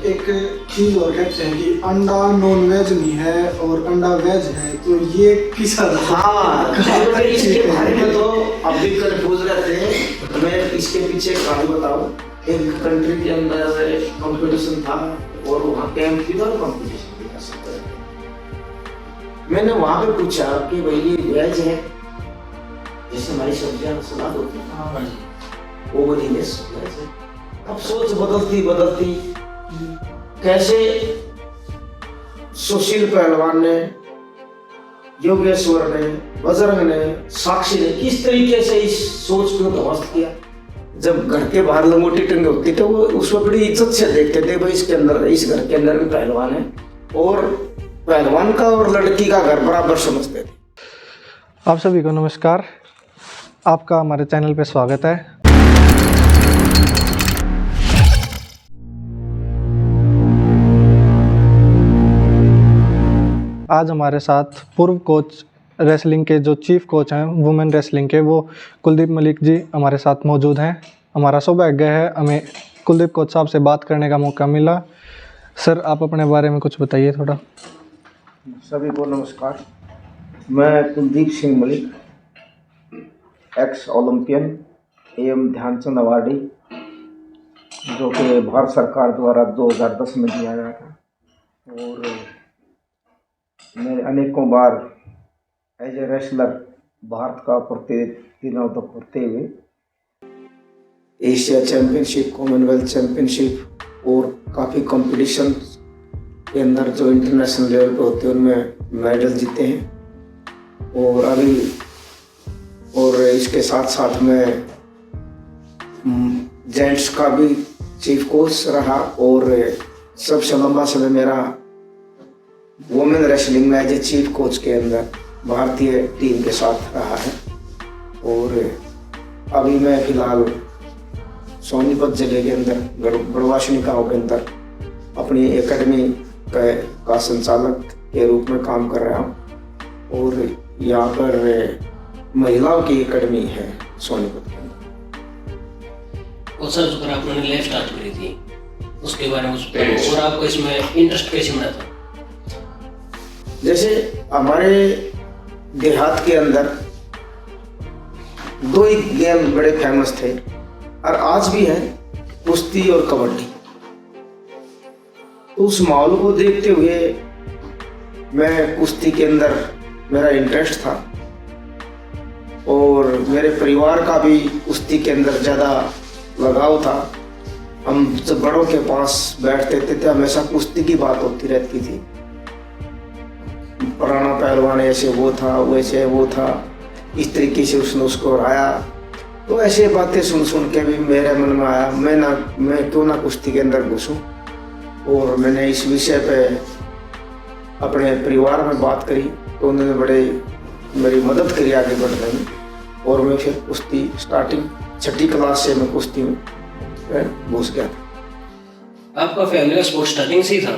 एक चीज और कहते हैं कि अंडा नॉन वेज नहीं है और अंडा वेज है, तो ये किस हाँ इसके बारे में तो अब भी कंफ्यूज रहते हैं। तो मैं इसके पीछे कहानी बताऊं। एक कंट्री के अंदर कंपटीशन था और वहाँ कैंप भी था और कंपटीशन भी था। मैंने वहाँ पे पूछा कि भाई ये वेज है, जैसे हमारी सब्जियां सलाद होती है वो बोली वेज है। अब सोच बदलती कैसे सुशील पहलवान ने, योगेश्वर ने, बजरंग ने, साक्षी ने किस तरीके से इस सोच को ध्वस्त किया। जब घर के बाहर लंगोटी टंगी होती तो वो उसमें बड़ी इज्जत से देखते थे, भाई इसके अंदर, इस घर के अंदर भी पहलवान है, और पहलवान का और लड़की का घर बराबर समझते थे। आप सभी को नमस्कार, आपका हमारे चैनल पे स्वागत है। आज हमारे साथ पूर्व कोच रेसलिंग के जो चीफ कोच हैं वुमेन रेसलिंग के, वो कुलदीप मलिक जी हमारे साथ मौजूद हैं। हमारा सौभाग्य है हमें कुलदीप कोच साहब से बात करने का मौका मिला। सर, आप अपने बारे में कुछ बताइए थोड़ा। सभी को नमस्कार। मैं कुलदीप सिंह मलिक, एक्स ओलंपियन एवं ध्यानचंद अवार्डी, जो कि भारत सरकार द्वारा 2010 में दिया गया था, और मैं अनेकों बार एज ए रेसलर भारत का प्रतिनिधित्व करते हुए एशिया चैम्पियनशिप, कॉमनवेल्थ चैम्पियनशिप और काफ़ी कंपटीशन के अंदर जो इंटरनेशनल लेवल पे होते हैं उनमें मेडल जीते हैं। और इसके साथ साथ में जेंट्स का भी चीफ कोच रहा, और सबसे लंबा समय मेरा वुमेन रेसलिंग में एज ए चीफ कोच के अंदर भारतीय टीम के साथ रहा है। और अभी मैं फिलहाल सोनीपत जिले के अंदर गढ़वाशनी गाँव के अंदर अपनी एकेडमी का संचालक के रूप में काम कर रहा हूँ, और यहाँ पर महिलाओं की एकेडमी है सोनीपत के अंदर। और सर, जो आपने लाइफ स्टार्ट करी थी उसके बारे में और आपको इसमें इंटरेस्ट कैसे मिला था? जैसे हमारे देहात के अंदर दो ही गेम बड़े फेमस थे और आज भी हैं, कुश्ती और कबड्डी। तो उस माहौल को देखते हुए मैं कुश्ती के अंदर मेरा इंटरेस्ट था, और मेरे परिवार का भी कुश्ती के अंदर ज़्यादा लगाव था। हम जब बड़ों के पास बैठते थे तो हमेशा कुश्ती की बात होती रहती थी। पुराना पहलवान ऐसे वो था, वैसे वो था, इस तरीके से उसने उसको हराया। तो ऐसे बातें सुन के भी मेरे मन में आया मैं क्यों ना कुश्ती के अंदर घुसूं। और मैंने इस विषय पे अपने परिवार में बात करी तो उन्होंने बड़े मेरी मदद करी आगे बढ़ने में, और मैं फिर कुश्ती स्टार्टिंग 6ठी क्लास से मैं कुश्ती में घुस गया था। आपका फैमिली का स्पोर्ट्स स्टार्टिंग से ही था?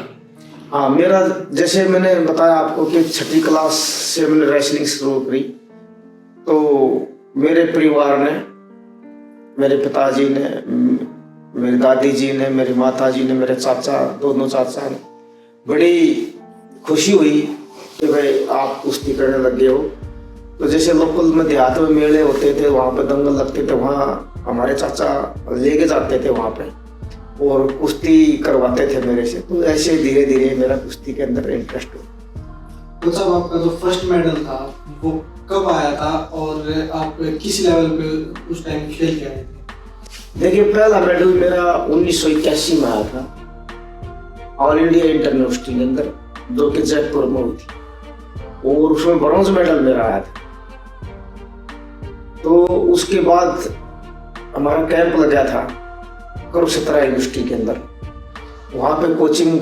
हाँ, मेरा जैसे मैंने बताया आपको कि 6ठी क्लास से मैंने रेसलिंग शुरू करी। तो मेरे परिवार ने, मेरे पिताजी ने, मेरी दादी जी ने, मेरी माता जी ने, मेरे चाचा, दोनों चाचा ने, बड़ी खुशी हुई कि भाई आप कुश्ती करने लग गए हो। तो जैसे लोकल में देहात में मेले होते थे, वहाँ पे दंगल लगते थे, वहाँ हमारे चाचा लेके जाते थे वहाँ पे और कुश्ती करवाते थे मेरे से। तो ऐसे धीरे धीरे मेरा कुश्ती के अंदर इंटरेस्ट हुआ। तो साहब, आपका जो फर्स्ट मेडल था वो कब आया था और आप किस लेवल पे उस टाइम खेल के आए थे? देखिए, पहला मेडल मेरा 1981 में आया था, ऑल इंडिया इंटर यूनिवर्सिटी के अंदर, जो कि जयपुर में हुई थी, और उसमें ब्रॉन्ज मेडल मेरा आया था। तो उसके बाद हमारा कैंप लगा था कुरुक्षेत्र यूनिवर्सिटी के अंदर, वहाँ पे कोचिंग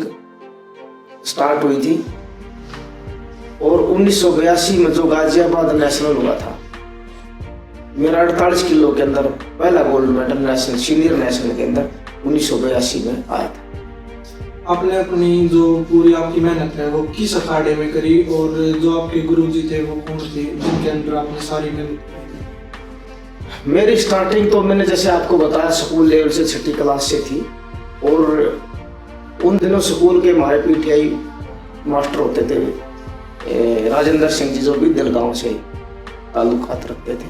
स्टार्ट हुई थी। और 1982 में जो गाजियाबाद नेशनल हुआ था, मेरा 48 किलो के अंदर पहला gold medal national, senior national के अंदर 1982 में आया था। आपने अपनी जो पूरी आपकी मेहनत है वो किस अखाड़े में करी, और जो आपके गुरुजी थे वो कौन थे जिनके अंदर आपने सारी मेहनत करी? मेरी स्टार्टिंग तो मैंने जैसे आपको बताया स्कूल लेवल से 6ठी क्लास से थी, और उन दिनों स्कूल के हमारे पीटीआई मास्टर होते थे राजेंद्र सिंह जी, जो विद्यल गांव से ताल्लुकात रखते थे।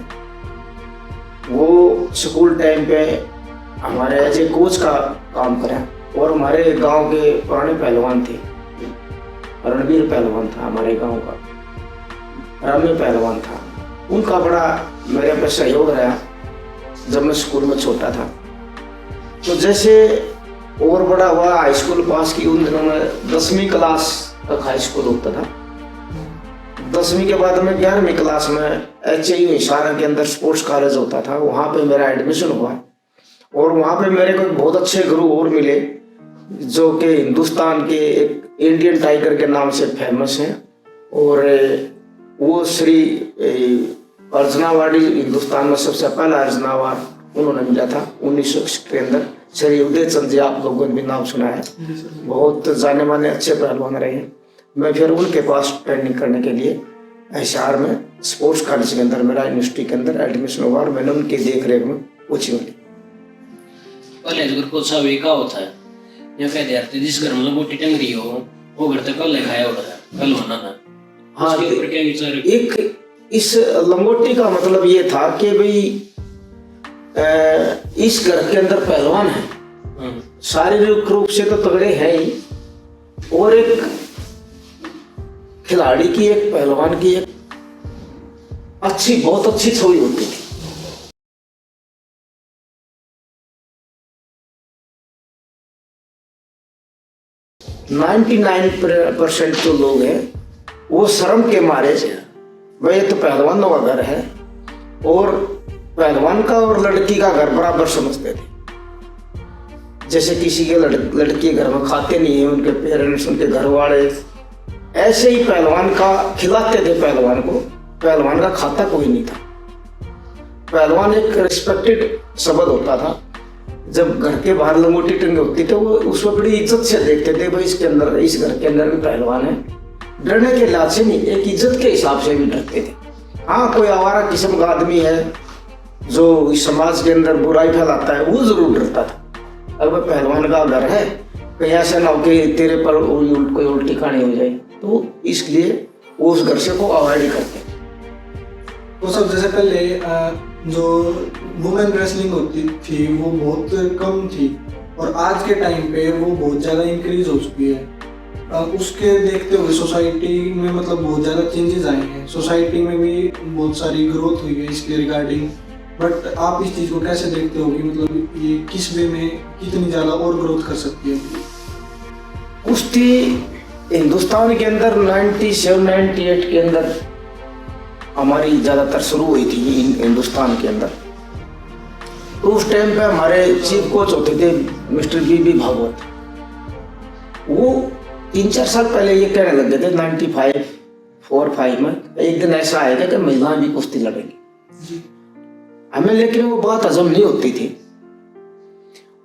वो स्कूल टाइम पे हमारे एज ए कोच का काम करें, और हमारे गांव के पुराने पहलवान थे, रणवीर पहलवान था हमारे गांव का, रामी पहलवान था, उनका बड़ा मेरे पे सहयोग रहा जब मैं स्कूल में छोटा था। तो जैसे और बड़ा हुआ, हाई स्कूल पास की, उन दिनों में 10वीं क्लास तक हाई स्कूल होता था। 10वीं के बाद में 11वीं क्लास में HAU हिसार के अंदर स्पोर्ट्स कॉलेज होता था, वहाँ पे मेरा एडमिशन हुआ। और वहाँ पे मेरे को बहुत अच्छे गुरु और मिले, जो कि हिंदुस्तान के एक इंडियन टाइगर के नाम से फेमस हैं। और वो श्री अर्जुनावाड़ी, हिंदुस्तान में सबसे पहला अर्जुनावाड़ उन्होंने मिला था 1961 के अंदर। श्री उदय चंद जी, आप लोगों ने भी नाम सुना है, बहुत जाने माने अच्छे पहलवान रहे हैं। मैं फिर उनके पास ट्रेनिंग करने के लिए हिसार में स्पोर्ट्स कॉलेज के अंदर, मेरा यूनिवर्सिटी के अंदर एडमिशन हुआ, और मैंने उनके देख रेख में कोचिंग ली। पहले अगर कोच साहब एक होता है, या कह दिया जिस घर में लंगोटी टंग रही हो वो घर तक कल खाया होता है, कल होना था। हाँ, उसके ऊपर क्या विचार है? एक इस लंगोटी का मतलब ये था कि भाई इस घर के अंदर पहलवान है, शारीरिक रूप से तो तगड़े हैं ही, और एक खिलाड़ी की, एक पहलवान की एक अच्छी, बहुत अच्छी छवि होती थी। %99 जो लोग हैं वो शर्म के मारे, भाई ये तो पहलवानों का घर है, और पहलवान का और लड़की का घर बराबर समझते थे। जैसे किसी के लड़की घर में खाते नहीं है उनके पेरेंट्स, उनके घर वाले, ऐसे ही पहलवान का खिलाते थे पहलवान को, पहलवान का खाता कोई नहीं था। पहलवान एक रिस्पेक्टेड शब्द होता था। जब घर के बाहर लंगोटी टंगी होती थी, वो उसमें बड़ी इज्जत से देखते थे, भाई इसके अंदर, इस घर के अंदर भी पहलवान है। डरने के लिहाज से नहीं, एक इज्जत के हिसाब से भी डरते थे। हाँ, कोई आवारा किस्म का आदमी है जो इस समाज के अंदर बुराई फैलाता है, वो जरूर डरता था। अगर पहलवान का घर है, कहीं ऐसा ना हो कि तेरे पर कोई उल्टी कहानी हो जाए, तो इसलिए वो उस घर से को अवॉइड करते। तो सब जैसे पहले जो वुमेन रेसलिंग होती थी वो बहुत कम थी, और आज के टाइम पे वो बहुत ज़्यादा इंक्रीज हो चुकी है। उसके देखते हुए सोसाइटी में मतलब बहुत ज़्यादा चेंजेस आए हैं, सोसाइटी में भी बहुत सारी ग्रोथ हुई है इसके रिगार्डिंग। बट आप इस चीज़ को कैसे देखते हो कि मतलब ये किस वे में कितनी ज़्यादा और ग्रोथ कर सकती है? कुश्ती हिंदुस्तान के अंदर 97-98 के अंदर हमारी ज़्यादातर शुरू हुई थी हिंदुस्तान के अंदर। तो उस टाइम पे हमारे चीफ कोच होते थे मिस्टर BB भागवत। वो 3-4 साल पहले ये कहने लगे थे 95-45 में, एक दिन ऐसा आएगा कि महिलाएं भी कुश्ती लड़ेंगी। हमें लेकिन वो बात हजम नहीं होती थी,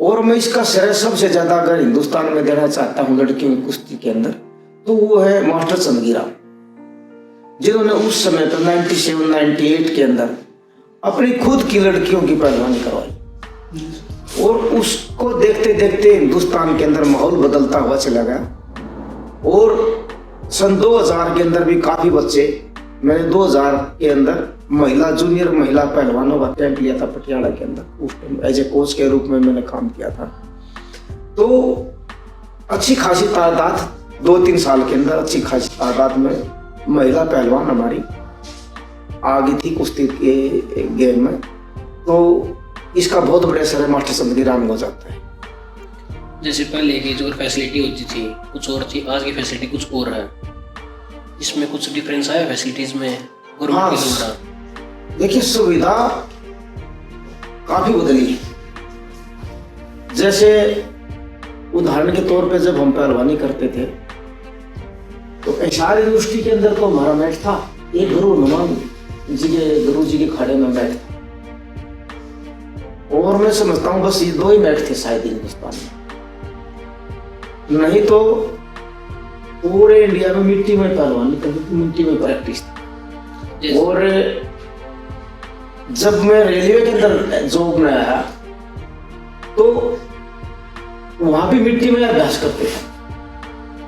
और मैं इसका श्रेय सबसे ज्यादा अगर हिंदुस्तान में देना चाहता हूँ लड़कियों की कुश्ती के अंदर, तो वो है मास्टर चंदगीराम, जिन्होंने उस समय पर 97-98 के अंदर अपनी खुद की लड़कियों की पहलवानी करवाई। और उसको देखते देखते हिंदुस्तान के अंदर माहौल बदलता हुआ चला गया। और सन 2000 के अंदर भी काफी बच्चे, मैंने 2000 के अंदर महिला जूनियर महिला पहलवानों का कैंप लिया था पटियाला के अंदर। उस टाइम एज ए कोच के रूप में मैंने काम किया था। तो अच्छी खासी तादाद 2-3 साल के अंदर अच्छी खासी तादाद में महिला पहलवान हमारी आ गई थी कुश्ती के गेम में। तो इसका बहुत बड़ा असर है मास्टर चंदगीराम हो जाता है। जैसे पहले की जो फैसिलिटी होती थी कुछ और थी, आज की फैसिलिटी कुछ और है, इसमें कुछ डिफरेंस आया फैसिलिटीज में? हाँ, देखिए सुविधा काफी बदली। जैसे उदाहरण के तौर पे जब हम पहलवानी करते थे तो हिसार यूनिवर्सिटी के अंदर तो हमारा मैच था, एक गुरु जी के खड़े में मैच था, और मैं समझता हूँ बस ये 2 ही मैच थे शायद हिंदुस्तान में, नहीं तो पूरे इंडिया में मिट्टी में पहलवानी करती थी, मिट्टी में प्रैक्टिस थी। और जब मैं रेलवे के अंदर जॉब में आया तो वहां भी मिट्टी में अभ्यास करते थे।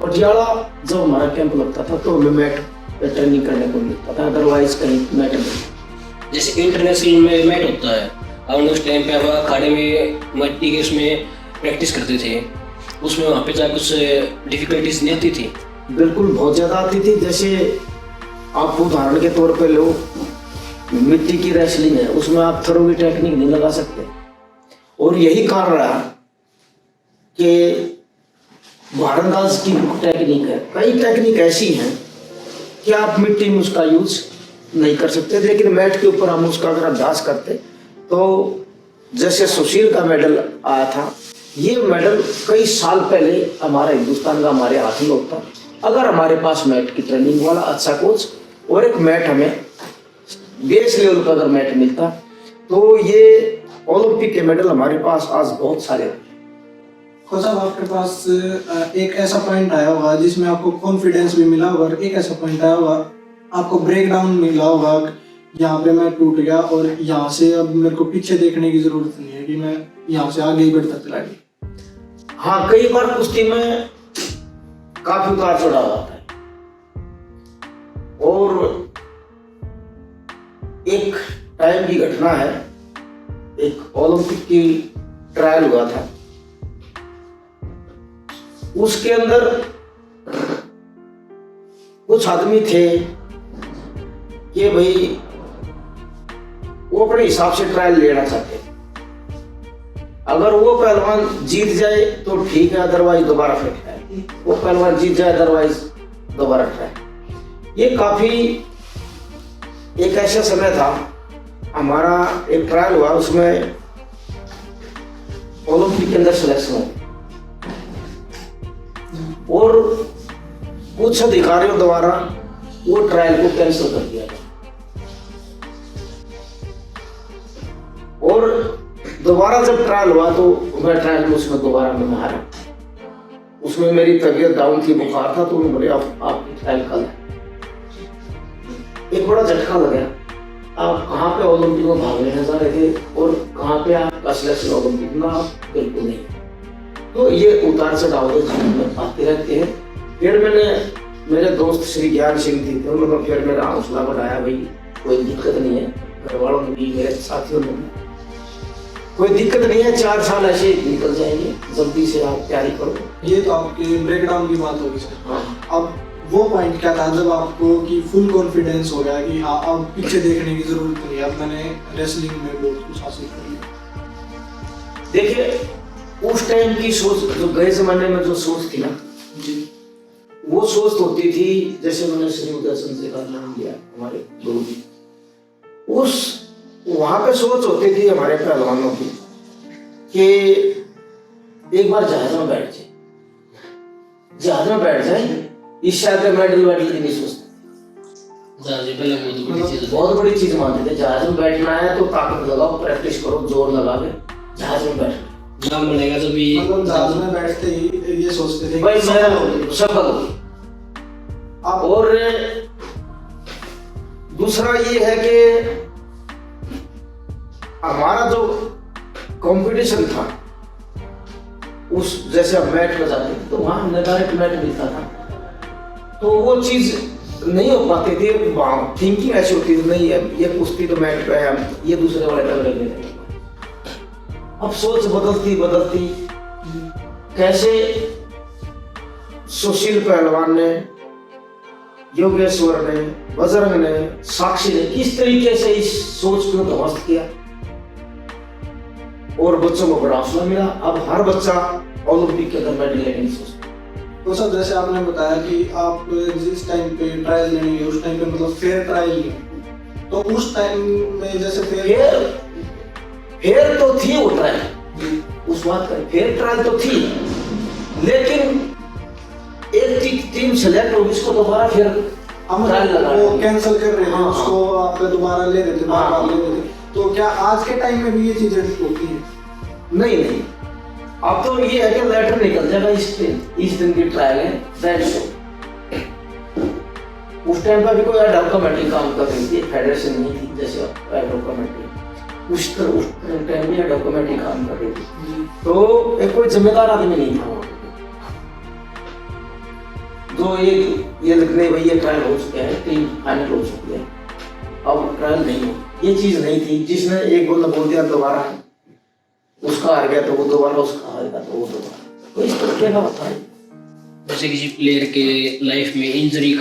पटियाला जब हमारा कैंप लगता था तो हमें मैट पे ट्रेनिंग करने को मिलता था, अदरवाइज कहीं मैट नहीं। जैसे इंटरनेशनल में मैच होता है, हमने उस टाइम पे अब अखाड़े में मट्टी के उसमें प्रैक्टिस करते थे, उसमें वहाँ पे जाकर कुछ डिफिकल्टीज नहीं आती थी? बिल्कुल बहुत ज़्यादा आती थी। जैसे आप उदाहरण के तौर पे लो, मिट्टी की रेसलिंग है, उसमें आप थ्रो की टेक्निक नहीं लगा सकते, और यही कारण रहा कि भारंदाज की टेक्निक है, कई टेक्निक ऐसी हैं कि आप मिट्टी में उसका यूज नहीं कर सकते, लेकिन मैट के ऊपर हम उसका अगर अभ्यास करते तो जैसे सुशील का मेडल आया था, ये मेडल कई साल पहले हमारा हिंदुस्तान का हमारे हाथ में होता, अगर हमारे पास मैट की ट्रेनिंग वाला अच्छा कोच और एक मैट हमें बेस लेवल का अगर मैट मिलता तो ये ओलंपिक के मेडल हमारे पास आज बहुत सारे हैं। कोच साहब, आपके पास एक ऐसा पॉइंट आया होगा जिसमें आपको कॉन्फिडेंस भी मिला होगा, और एक ऐसा पॉइंट आया होगा आपको ब्रेक डाउन मिला होगा, यहाँ पे मैं टूट गया और यहाँ से अब मेरे को पीछे देखने की जरूरत नहीं है कि मैं यहाँ से आगे ही बढ़ता चला गया। हाँ, कई बार कुश्ती में काफी उतार चढ़ाव आता है, और एक टाइम की घटना है, एक ओलंपिक की ट्रायल हुआ था, उसके अंदर कुछ आदमी थे कि भाई वो अपने हिसाब से ट्रायल लेना चाहते, अगर वो पहलवान जीत जाए तो ठीक है, अदरवाइज दोबारा फिर ट्रायल, वो पहलवान जीत जाए अदरवाइज दोबारा ट्रायल। ये काफी एक ऐसा समय था, हमारा एक ट्रायल हुआ, उसमें ओलंपिक के अंदर सिलेक्शन हो, और कुछ अधिकारियों द्वारा वो ट्रायल को कैंसिल कर दिया गया, और दोबारा जब ट्रायल हुआ तो मैं ट्रायल में उसमें दोबारा मैं हारा। उसमें मेरी तबीयत डाउन थी, बुखार था, तो उन्होंने बोले आपकी ट्रायल कल है। एक बड़ा झटका लगा, आप कहाँ पे ओलंपिक में भाग लेने जा रहे थे और कहाँ पे आपका सिलेक्शन ओलंपिक में, आप बिल्कुल नहीं। तो ये उतार चढ़ाव जीवन में आते रहते हैं। फिर मैंने, मेरे दोस्त श्री ज्ञान सिंह थे, उन्होंने फिर मेरा हौसला बढ़ाया, भाई कोई दिक्कत नहीं है, घर वालों ने भी, मेरे साथियों ने भी, कोई दिक्कत नहीं है, 4 साल ऐसे निकल जाएंगे, जल्दी से आप तैयारी करो। ये तो आपके ब्रेकडाउन की बात होगी सर। हाँ, अब वो पॉइंट क्या था जब आपको कि फुल कॉन्फिडेंस हो गया कि हाँ अब पीछे देखने की जरूरत नहीं है, अब मैंने रेसलिंग में बहुत कुछ हासिल कर लिया? देखिए, उस टाइम की सोच, जो गए जमाने में जो सोच थी ना जी, वो सोच होती थी, जैसे मैंने श्री उदय चंद्र का नाम लिया, हमारे गुरु जी, उस वहां पे सोच होती थी हमारे पहलवानों की कि एक बार जहाज में बैठ जाए, इस शायद मेडल की नहीं सोचते, बहुत बड़ी चीज मानते थे। जहाज में बैठना है तो ताकत लगाओ, प्रैक्टिस करो, जोर लगा के जहाज में बैठना नाम बनेगा जब ये मतलब जहाज में बैठते ही ये सोचते थे भाई कि मैं सफल। आप और दूसरा ये है कि हमारा जो कंपटीशन था, उस जैसे हम मैट पर जाते थे तो वहां हमें डायरेक्ट मैट मिलता था, तो वो चीज नहीं हो पाती थी, वहां थिंकिंग ऐसी होती थी, नहीं है ये कुश्ती तो मैट पे है, हम ये दूसरे वाले टग लगे थे। अब सोच बदलती बदलती कैसे सुशील पहलवान ने, योगेश्वर ने, बजरंग ने, साक्षी ने किस तरीके से इस सोच को ध्वस्त किया और बच्चों को बड़ा हौसला मिला। अब हर बच्चा ओलंपिक के अंदर मेडल लेने की सोचता है। तो सर जैसे आपने बताया कि आप जिस टाइम पे ट्रायल लेने गए उस टाइम पे मतलब फेयर ट्रायल लिए, तो उस टाइम में जैसे फेयर तो थी वो ट्रायल, उस बात का फेयर ट्रायल तो थी, लेकिन एक टीम सेलेक्ट होगी, इसको दोबारा फिर हम ट्रायल लगा वो कैंसिल कर रहे थे, हाँ, उसको आप दोबारा ले रहे थे, बार-बार ले रहे थे। तो क्या आज के टाइम में भी ये चीजें होती हैं? नहीं, अब तो ये है कि लेटर निकल जाएगा, इस दिन की ट्रायल है, दैट्स ऑल। उस टाइम पर भी कोई एड कमेटी काम कर रही थी, फेडरेशन नहीं थी जैसे एड कमेटी, उस टाइम में डॉक्यूमेंट ही काम कर रही थी। तो एक कोई जिम्मेदार आदमी नहीं था वहाँ पे। जो ये लिखने भाई ये ट्रायल हो चुका है, टीम फाइनल हो चुकी है, अब ट्रायल नहीं हो, ये चीज नहीं थी। जिसने एक गोल बोल दिया दोबारा उसका हार गया तो वो दोबारा, उसका हार गया तो वो दोबारा, तो इस तरीके का होता है। जैसे किसी प्लेयर के लाइफ में इंजरी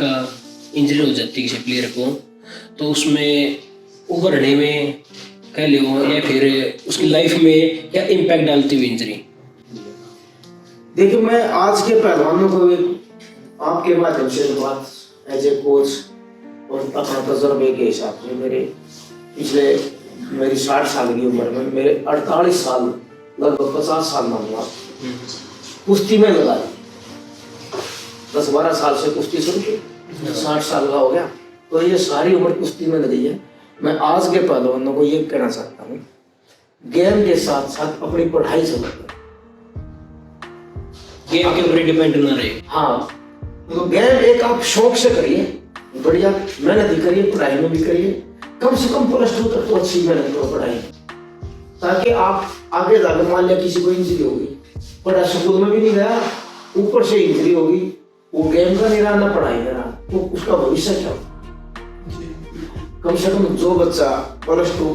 हो जाती है किसी प्लेयर को, तो उसमें उभरने में कह लो या फिर उसकी लाइफ में क्या इम्पैक्ट डालती हुई इंजरी? देखिए, मैं आज के पहलवानों को आपके माध्यम से बात एज ए कोच और अपना तजुर्बे के हिसाब से मेरी 60 साल की उम्र में मेरे 48 साल लगभग 50 साल मानूंगा कुश्ती में लगाई। 10-12 साल से कुश्ती शुरू की, 60 साल का हो गया, तो ये सारी उम्र कुश्ती में लगी है। मैं आज के पहलवानों को ये कहना चाहता हूँ, गेम के साथ साथ अपनी पढ़ाई से गेम के ऊपर डिपेंड ना रहे। हाँ, तो गेम एक आप शौक से करिए, बढ़िया मेहनत भी करिए, पढ़ाई में भी करिए, कम से कम +2 तक तो अच्छी मेहनत करो पढ़ाई, ताकि आप आगे जाकर मान लिया किसी को इंजरी होगी, पढ़ा स्कूल में भी नहीं गया, ऊपर से इंजरी होगी, वो गेम का नहीं रहा ना पढ़ाई का रहा, तो उसका भविष्य क्या? कम से कम जो बच्चा +2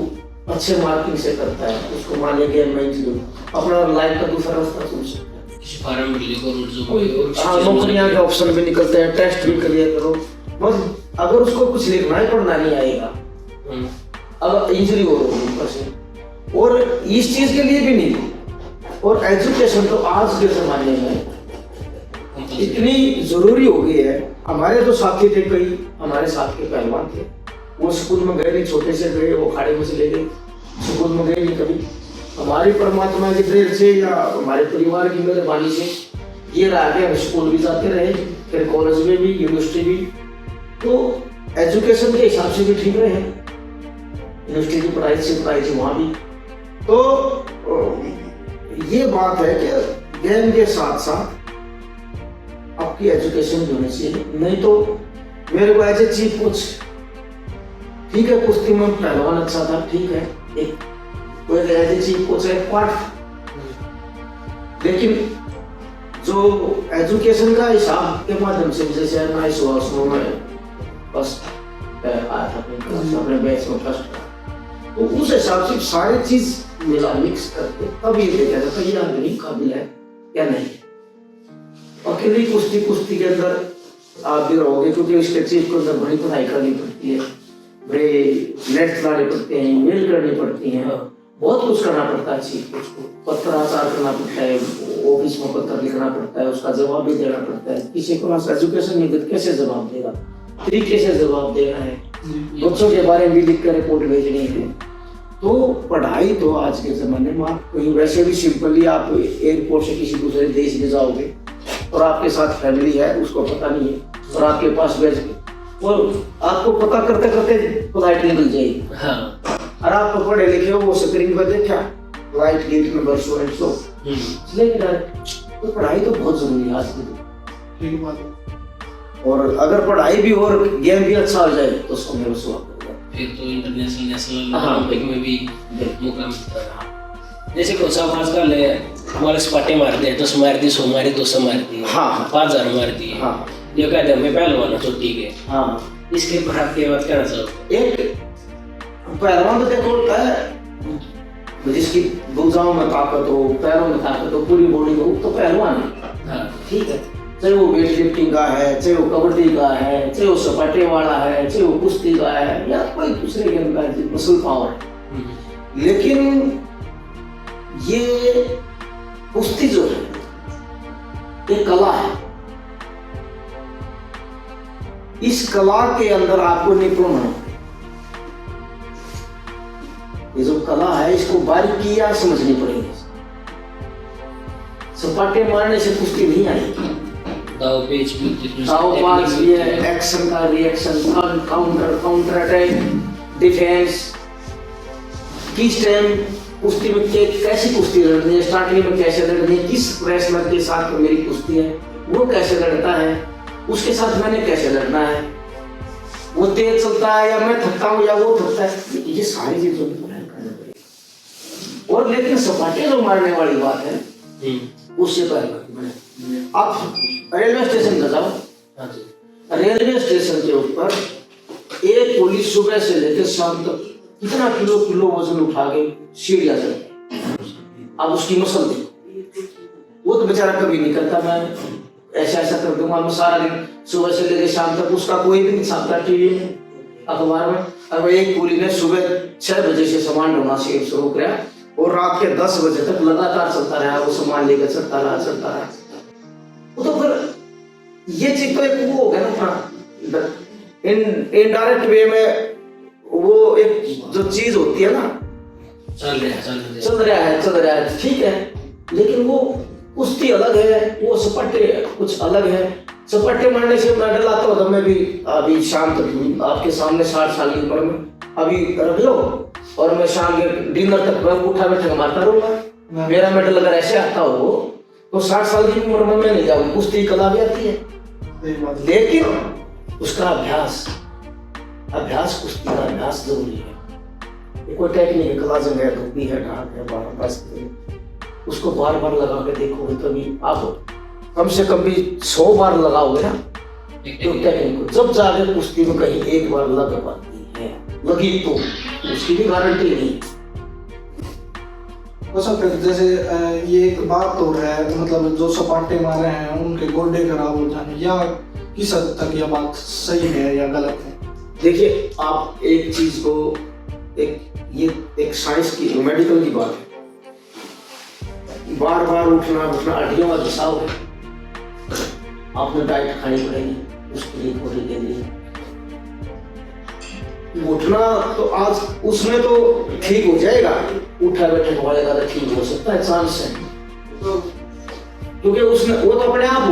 अच्छे मार्किंग से करता है, उसको मान लिया गेम में इंजरी, अपना लाइफ का दूसरा रास्ता चुन सकता है। हाँ, नौकरियां के ऑप्शन भी निकलते हैं, टेस्ट भी क्लियर करो, बस अगर उसको कुछ लिखना ही पढ़ना नहीं आएगा, अगर इंजरी हो रही है ऊपर से, और इस चीज के लिए भी नहीं, और एजुकेशन तो आज के जमाने में इतनी जरूरी हो गई है। हमारे जो साथी थे, कई हमारे साथ के पहलवान थे, वो स्कूल में गए नहीं, छोटे से गए, वो अखाड़े में से ले गए, स्कूल में गए नहीं कभी। हमारी परमात्मा की देर से या हमारे परिवार की मेहरबानी से ये रहा कि हम स्कूल भी जाते रहे, फिर कॉलेज में भी, यूनिवर्सिटी भी, तो एजुकेशन के हिसाब से भी ठीक रहे, यूनिवर्सिटी की पढ़ाई थी वहाँ भी। तो ये बात है कि गेम के साथ साथ आपकी एजुकेशन भी होनी चाहिए, नहीं तो मेरे को एज ए चीफ कोच, ठीक है कुश्ती में पहलवान अच्छा था, ठीक है, एक कोई एज ए चीफ कोच है पार्ट, लेकिन जो एजुकेशन का हिसाब के माध्यम से, जैसे मैं इस वर्ष में फर्स्ट आया था अपने बैच में फर्स्ट, तो उस हिसाब से सारी चीज मिला मिक्स करके तब ये देखा जाता है ये आदमी काबिल है या नहीं। अकेली कुश्ती के अंदर आप भी रहोगे, क्योंकि इसके चीज को अंदर बड़ी पढ़ाई करनी पड़ती है, बड़े नेट चलाने पड़ते हैं, ईमेल करनी पड़ती हैं, बहुत कुछ करना पड़ता है चीफ कोच को, पत्राचार करना पड़ता है, ऑफिस में पत्र लिखना पड़ता है, उसका जवाब भी देना पड़ता है। किसी को एजुकेशन नहीं देते कैसे जवाब देगा, तरीके से जवाब देना है, बच्चों के बारे में भी लिख कर रिपोर्ट भेजनी है। तो पढ़ाई तो आज के जमाने में आप कहीं वैसे भी सिंपली आप एयरपोर्ट से किसी दूसरे देश में जाओगे और आपके साथ फैमिली है, उसको पता नहीं है, और आपके पास भेज के और आपको पता करते करते फ्लाइट निकल जाएगी। हाँ। और आप पढ़े लिखे हो, वो स्क्रीन पर देखा flight gate number so and so, तो पढ़ाई तो बहुत जरूरी है आज की, ठीक बात है। और अगर पढ़ाई भी और गेम भी अच्छा हो जाए तो उसको मेरे स्वागत फिर तो इंटरनेशनल नेशनल ओलंपिक में भी मौका मिलता है। जैसे कोच साहब आजकल हमारे सपाटे मारते हैं, 10 मार दी, 100 मारी, 200 मार दी, 5000 मार दी, ये कहते हैं मैं पहलवान हूँ, तो ठीक है। इसके ऊपर आपके बात कहना चाहते? एक पहलवान तो देखो होता है जिसकी भुजाओं में ताकत हो, पैरों में ताकत हो, पूरी बॉडी हो, तो पहलवान है, ठीक है। चाहे वो वेट लिफ्टिंग का है, चाहे वो कबड्डी का है, चाहे वो सपाटे वाला है, चाहे वो कुश्ती का है, या कोई दूसरे गेम का मसल पावर है, लेकिन ये कुश्ती जो है ये कला है। इस कला के अंदर आपको निपुण होना, ये जो कला है इसको बारीकियां समझनी पड़ेगी। सपाटे मारने से कुश्ती नहीं आएगी, दाव पास भी है, एक्शन का रिएक्शन, काउंटर अटैक, डिफेंस, किस टाइम कुश्ती में कैसी कुश्ती लड़नी है, स्टार्टिंग में कैसे लड़नी है, किस रेसलर के साथ मेरी कुश्ती है, वो कैसे लड़ता है, उसके साथ मैंने कैसे लड़ना है, वो तेज चलता है या मैं थकता हूँ या वो थकता है, ये सारी चीजों की पढ़ाई करनी पड़ेगी। और लेकिन सपाटे जो मारने वाली बात है उससे पहले आप रेलवे स्टेशन पर जाओ। हाँ जी। रेलवे स्टेशन के ऊपर एक पुलिस सुबह से लेकर शाम तक कितना किलो किलो वजन उठा के सीढ़ियां चढ़ती। अब उसकी मसल देखो, वो तो बेचारा कभी नहीं करता मैं ऐसा ऐसा कर दूंगा, मैं सारा दिन सुबह से लेकर शाम तक, उसका कोई भी नहीं छापता टीवी में अखबार में। अब एक कुली ने सुबह 6 बजे से सामान ढोना शुरू किया और रात के 10 बजे तक लगातार चलता रहा, वो सामान लेकर चलता रहा। वो तो फिर ये चीज तो एक वो हो गया ना अपना इनडायरेक्ट वे में, वो एक जो चीज होती है ना, चल रहा है ठीक है, लेकिन वो कुश्ती अलग है, वो सपाटे कुछ अलग है। सपाटे मारने से मैं डलाता हूँ, मैं भी अभी शाम तक आपके सामने 60 साल की उम्र में अभी रख लो और मैं शाम के डिनर तक मैं उठा बैठा मारता रहूंगा। मेरा मेडल अगर ऐसे आता हो तो 60 साल की उम्र में मैं नहीं जाऊंगा। कुश्ती कला भी आती है, लेकिन उसका अभ्यास कुश्ती का अभ्यास जरूरी है। कोई टेक्निक है, कला जंग है, धोबी है, ढाक है, उसको बार बार लगा के देखोगे तभी आप कम से कम भी 100 बार लगाओगे ना तो टेक्निक को, जब जाके कुश्ती में कहीं एक बार लग पाती है, लगी तो उसकी भी गारंटी नहीं। तो फिर जैसे ये एक बात हो रहा है, मतलब जो सपाटे मारे हैं उनके गोडे खराब हो जाने, या किस हद तक यह बात सही है या गलत है? देखिए, आप एक चीज को एक साइंस की मेडिकल की बात है, बार बार उठना हड्डियों का घिसाव है, आपने डाइट खानी पड़ेगी उसके लिए, बॉडी के लिए उठना तो आज उसमें तो ठीक हो जाएगा, उठा बैठे वालेगा तो ठीक हो सकता है, चांस है, क्योंकि उसने वो तो अपने आप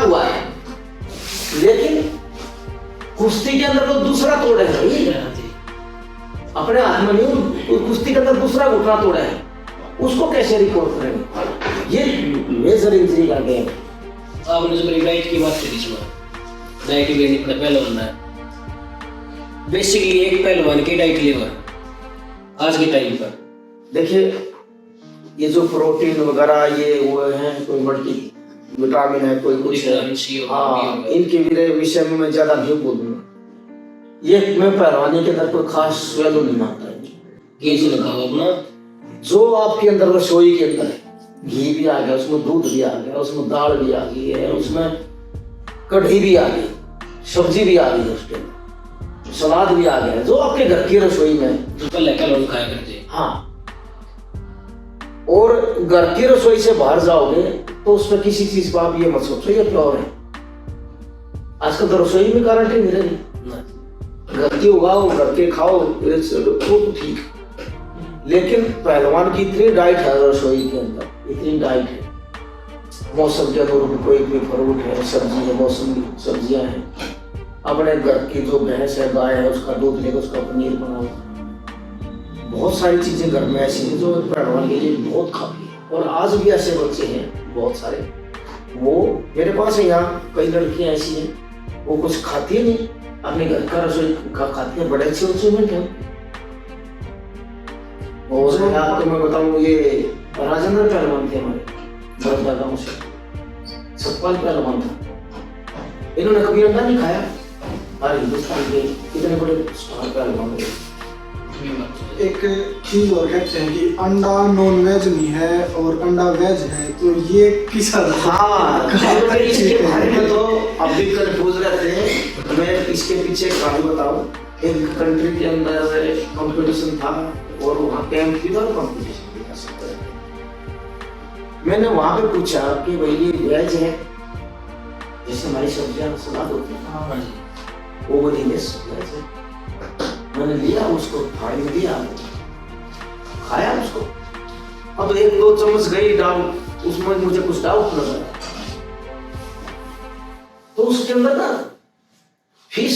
हुआ है, लेकिन कुश्ती के अंदर तो दूसरा तोड़ा है, अपने हाथ में नहीं, कुश्ती के अंदर दूसरा घुटना तोड़ा है, उसको कैसे रिकॉर्ड करेंगे? ये मेजर इंजरी का गेम। आपने जो मेरी डाइट की बात करी, इसमें डाइट भी नहीं पड़ा, पहलवान है बेसिकली, एक पहलवान की डाइट लेवर आज के टाइम पर देखिए, ये जो प्रोटीन वगैरह ये वो है, कोई मल्टी विटामिन है, कोई कुछ है, हाँ, इनके विषय में मैं ज्यादा नहीं बोलूंगा। ये मैं पहलवानी के अंदर कोई खास वैल्यू नहीं मानता है। घी से लगाओ अपना, जो आपके अंदर रसोई के अंदर है, घी भी आ गया, उसमें दूध भी आ गया, उसमें दाल भी आ गई है, उसमें कढ़ी भी आ गई, सब्जी भी आ गई है, उसके अंदर सलाद भी आ गया, जो आपके घर की रसोई में जो पहले लोग खाया करते हैं। हाँ, और घर की रसोई से बाहर जाओगे तो उसमें किसी चीज का आप ये मत सोचो ये प्योर है। आजकल तो रसोई में गारंटी नहीं रही, घर की उगाओ, घर के खाओ, तो ठीक, लेकिन पहलवान की इतनी डाइट है रसोई के अंदर, इतनी डाइट है, मौसम के अनुरूप कोई भी फ्रूट है, सब्जी है, मौसमी सब्जियां हैं, अपने घर की जो भैंस है, गाय है, उसका दूध लेकर उसका पनीर बनाओ, बहुत सारी चीजें घर में ऐसी हैं जो पहलवान के लिए बहुत खाती है। और आज भी ऐसे बच्चे हैं बहुत सारे, वो मेरे पास है यहाँ कई लड़कियां ऐसी हैं, वो कुछ खाती है नहीं, अपने घर का रसोई का खाती है, बड़े अच्छे अचीवमेंट है। और आपको मैं बताऊं, ये राजेंद्र पहलवान थे हमारे बड़ौदा गांव से, सतपाल पहलवान था, इन्होंने कभी अंडा नहीं खाया, और हिंदुस्तान के इतने बड़े स्टार पहलवान थे। एक चीज और कहते हैं कि अंडा नॉन वेज नहीं है और अंडा वेज है, तो ये किस हद तक? हाँ, इसके बारे में तो अब भी कंफ्यूज रहते हैं। मैं इसके पीछे कहानी बताऊं, एक कंट्री के अंदर कंपटीशन था और वहाँ कैंप भी था और कंपटीशन भी था। मैंने वहाँ पे पूछा कि भाई ये वेज है, जैसे हमारी सब्जियां सलाद होती है, वो बोली वेज है। मैंने लिया उसको, थाली में दिया, खाया उसको। अब 1-2 चम्मच गई डाउट, उसमें मुझे कुछ डाउट नजर आया, तो उसके अंदर ना फिश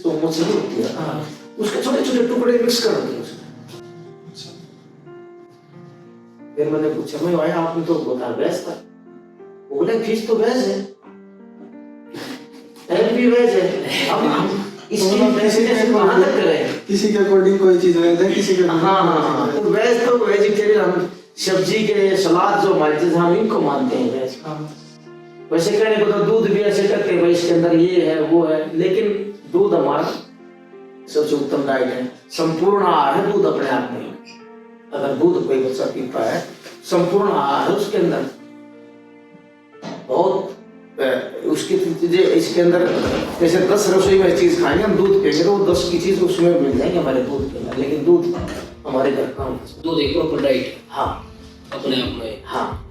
तो मछली होती है, उसके छोटे छोटे टुकड़े मिक्स कर दिए उसमें। फिर मैंने पूछा, मैं भाई आपने तो बताया वेज था, बोले फिश तो वेज है, एग भी वेज है, अब इसकी तो डेफिनेशन कहाँ तक करें? किसी के अकॉर्डिंग कोई चीज वेज है, किसी के हाँ, तो वेज तो वेजिटेरियन, हम सब्जी के सलाद जो हमारी चीज हम इनको मानते हैं वेज। वैसे कहने को तो दूध भी ऐसे कहते हैं भाई इसके अंदर ये है वो है, लेकिन दूध हमारा सबसे उत्तम डाइट है, संपूर्ण आहार है दूध अपने आप में। अगर दूध कोई बच्चा पीता है संपूर्ण आहार है उसके अंदर, बहुत उसकी चीजें इसके अंदर, जैसे 10 रसोई में चीज खाएंगे हम दूध पिएंगे तो वो 10 की चीज उसमें मिल जाएंगे हमारे दूध के अंदर, लेकिन दूध हमारे घर का दूध एक प्रॉपर डाइट हाँ अपने आप में। हाँ।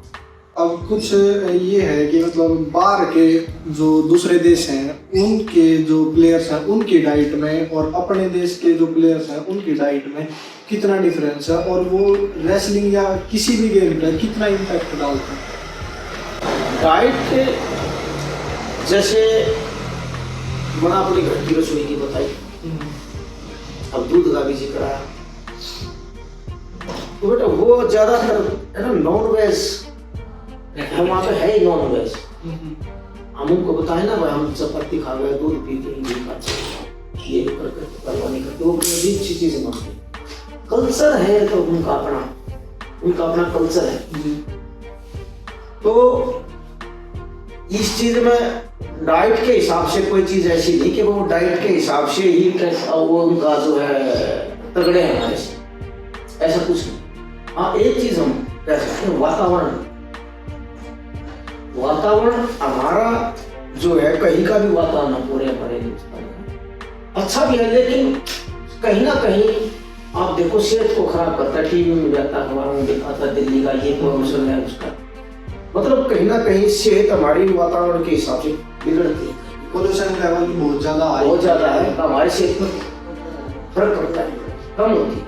अब कुछ ये है कि मतलब बाहर के जो दूसरे देश हैं उनके जो प्लेयर्स हैं उनकी डाइट में और अपने देश के जो प्लेयर्स हैं उनकी डाइट में कितना डिफरेंस है, और वो रेसलिंग या किसी भी गेम पर कितना इम्पैक्ट डालता है? डाइट जैसे मैंने अपनी घर की रसोई की बताई, अब दूध का भी जिक्र आया, तो बेटा वो ज्यादातर है ना नॉन वेज, हम वहाँ पे है ही नॉन वेज। हम उनको बताए ना भाई हम चपाती खा गए दूध पी के ये खा ये करके परवाह नहीं करते, वो बड़ी अच्छी चीजें मांगते, कल्चर है तो उनका अपना कल्चर है। तो इस चीज में डाइट के हिसाब से कोई चीज ऐसी नहीं कि वो डाइट के हिसाब से ही वो उनका जो है तगड़े हैं हमारे से, ऐसा कुछ नहीं। हाँ एक चीज हम कह सकते हैं, वातावरण हमारा जो है कहीं का भी वातावरण पूरे हमारे हिंदुस्तान अच्छा भी है, लेकिन कहीं ना कहीं आप देखो सेहत को खराब करता है। टीवी में जाता अखबारों में देखा था दिल्ली का ये प्रमोशन है उसका, मतलब कहीं ना कहीं सेहत हमारी वातावरण के हिसाब से बिगड़ती है। पोल्यूशन लेवल बहुत ज्यादा है तो हमारी सेहत में फर्क पड़ता है, कम होती है।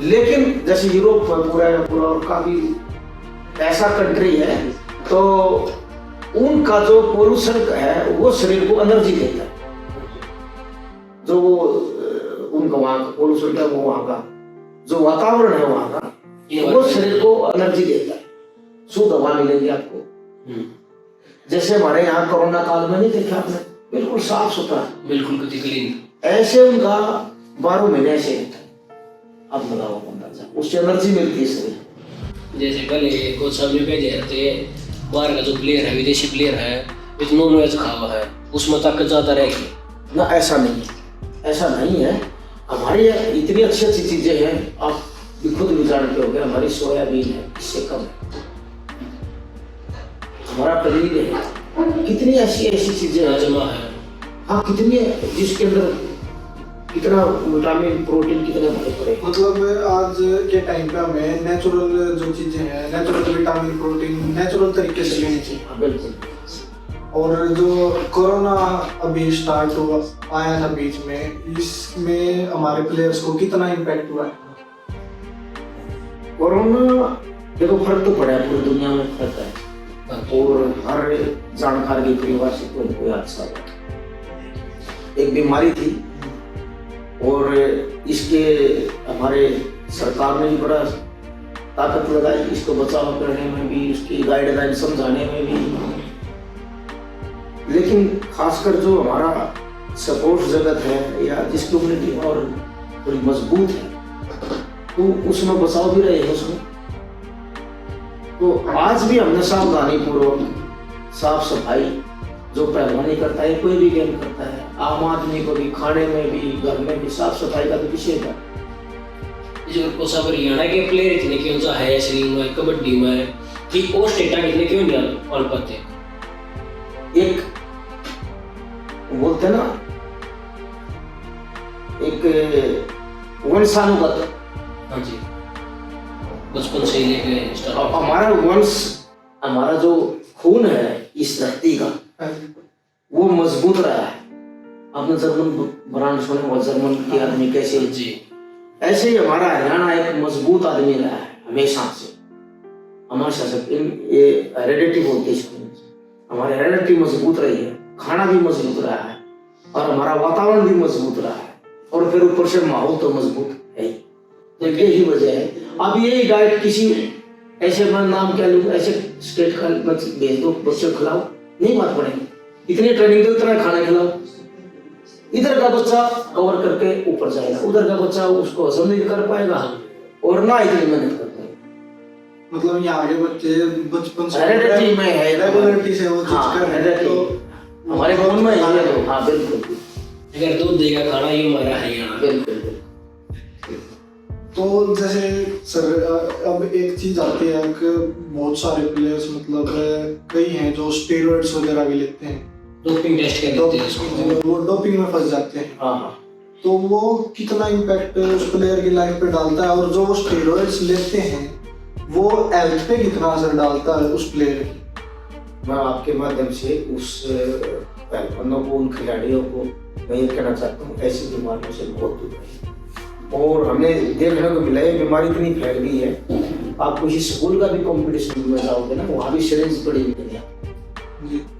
लेकिन जैसे यूरोप पूरा और काफी ऐसा कंट्री है तो उनका जो पोल्यूशन है वो शरीर को एनर्जी देता है, जो वो उनका वहाँ का पोल्यूशन है वो वहाँ का जो वातावरण है वहाँ का वो शरीर को एनर्जी देता है, शुद्ध हवा मिलेगी आपको। जैसे हमारे यहाँ कोरोना काल में नहीं देखा आपने, बिल्कुल साफ सुथरा, बिल्कुल क्लीन, ऐसे उनका 12 महीने ऐसे रहता है। अब लगाओ अंदाजा, उससे एनर्जी मिलती है शरीर। जैसे पहले कोच साहब ने भेजे थे बाहर का जो प्लेयर है विदेशी प्लेयर है विद नॉन वेज खा हुआ है उसमें ताकत ज्यादा रहेगी ना, ऐसा नहीं है, ऐसा नहीं है। हमारी इतनी अच्छी अच्छी चीजें हैं, आप भी खुद भी जानते होंगे, हमारी सोयाबीन है इससे कम है, हमारा पनीर है, कितनी ऐसी चीजें हैं, राजमा है, हाँ कितनी है जिसके अंदर कितना विटामिन प्रोटीन कितने भरे पड़े। मतलब आज के टाइम पे हमें नेचुरल जो चीजें हैं, नेचुरल विटामिन प्रोटीन नेचुरल तरीके से लेनी चाहिए। बिल्कुल। और जो कोरोना अभी स्टार्ट हुआ आया था बीच में, इसमें हमारे प्लेयर्स को कितना इम्पैक्ट हुआ है? कोरोना देखो फर्क तो पड़ा है, पूरी दुनिया में फर्क है और हर जानकार के परिवार से कोई कोई हादसा हुआ। एक बीमारी थी और इसके हमारे सरकार ने भी बड़ा ताकत लगाई इसको बचाव करने में भी, उसकी गाइडलाइन समझाने में भी, लेकिन खासकर जो हमारा सपोर्ट जगत है या जिस कम्युनिटी और थोड़ी मजबूत है तो उसमें बचाव भी रहे हैं उसमें। तो आज भी हमने सावधानी पूर्वक साफ सफाई जो पहलवानी करता है कोई भी गेम करता है, आम आदमी को भी खाने में भी घर में भी साफ सफाई का भी विषय था। हरियाणा के प्लेयर इतने क्यों सा है रेसलिंग में कबड्डी में कि और स्टेटा इतने क्यों नहीं पढ़ पाते? एक बोलते ना एक वंशानुगत, हाँ जी, बचपन से ही लेके स्टार्ट हमारा वंश, हमारा जो खून है इस धरती का वो मजबूत रहा है। आपने जर्मन ब्रांड सुने हुआ, जर्मन के आदमी कैसे जी, ऐसे ही हमारा हरियाणा एक मजबूत आदमी रहा है हमेशा से, हमेशा से। ये हेरेडिटी बोलते हैं इसको, हमारी हेरेडिटी मजबूत रही है, खाना भी मजबूत रहा है और हमारा वातावरण भी मजबूत रहा है और फिर ऊपर से माहौल तो मजबूत है। तो यही वजह है। अब यही डाइट किसी ऐसे नाम क्या लूँ, ऐसे स्टेट का भेज दो बच्चे खिलाओ, नहीं बात पड़ेगी, इतनी ट्रेनिंग दो इतना खाना खिलाओ, इधर का बच्चा कवर करके ऊपर जाएगा, उधर का बच्चा उसको हजम नहीं कर पाएगा और ना इतनी मेहनत कर पाएगा। मतलब यहाँ के बच्चे बचपन से हेरेडिटी में है, रेगुलरिटी से वो चीज कर रहे हैं, तो हमारे खून में है ये। हाँ बिल्कुल, अगर दूध देगा खाना ये हमारा हरियाणा। बिल्कुल। तो जैसे सर अब एक चीज आती है कि बहुत सारे प्लेयर्स मतलब कई हैं जो स्टेरॉइड्स वगैरह भी लेते हैं, डोपिंग टेस्ट कर देते हैं उसको। वो डोपिंग में फंस जाते हैं। हाँ, तो वो कितना इम्पैक्ट उस प्लेयर की लाइफ पे डालता है, और जो वो स्टेरॉइड्स लेते हैं वो हेल्थ पे कितना असर डालता है उस प्लेयर की? मैं आपके माध्यम से उस पहलवानों को, उन खिलाड़ियों को मैं ये कहना चाहता हूँ, ऐसी बीमारियों से बहुत दूर रहे। और हमें देखने को मिला ये बीमारी इतनी फैल गई है, आप किसी स्कूल का भी कंपटीशन में जाओगे ना, वहाँ भी सिरिंज पड़ी हुई है।